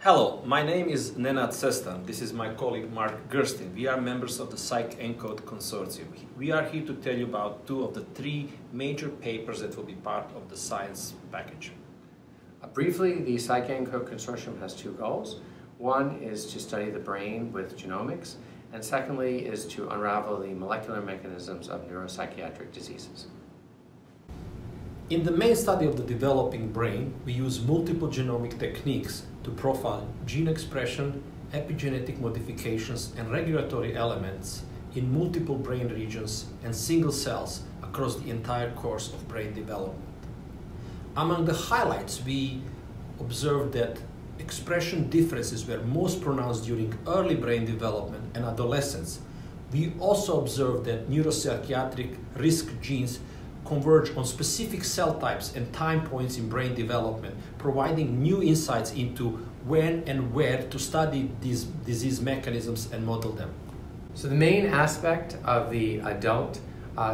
Hello, my name is Nenad Sestan. This is my colleague Mark Gerstin. We are members of the PsycEncode Consortium. We are here to tell you about two of the three major papers that will be part of the science package. Briefly, the PsycEncode Consortium has two goals. One is to study the brain with genomics, and secondly is to unravel the molecular mechanisms of neuropsychiatric diseases. In the main study of the developing brain, we use multiple genomic techniques to profile gene expression, epigenetic modifications, and regulatory elements in multiple brain regions and single cells across the entire course of brain development. Among the highlights, we observed that expression differences were most pronounced during early brain development and adolescence. We also observed that neuropsychiatric risk genes converge on specific cell types and time points in brain development, providing new insights into when and where to study these disease mechanisms and model them. So the main aspect of the adult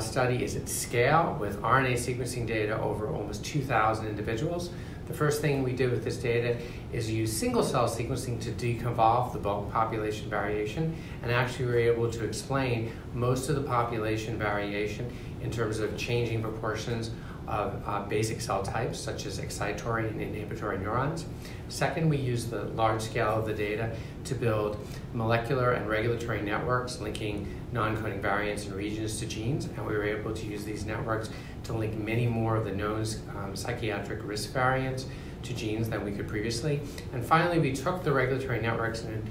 study is its scale with RNA sequencing data over almost 2,000 individuals. The first thing we did with this data is use single-cell sequencing to deconvolve the bulk population variation, and actually we were able to explain most of the population variation in terms of changing proportions of basic cell types such as excitatory and inhibitory neurons. Second, we used the large scale of the data to build molecular and regulatory networks linking non-coding variants and regions to genes, and we were able to use these networks to link many more of the known psychiatric risk variants to genes than we could previously. And finally, we took the regulatory networks and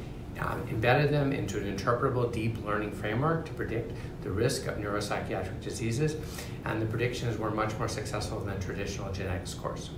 embedded them into an interpretable deep learning framework to predict the risk of neuropsychiatric diseases, and the predictions were much more successful than traditional genetics course.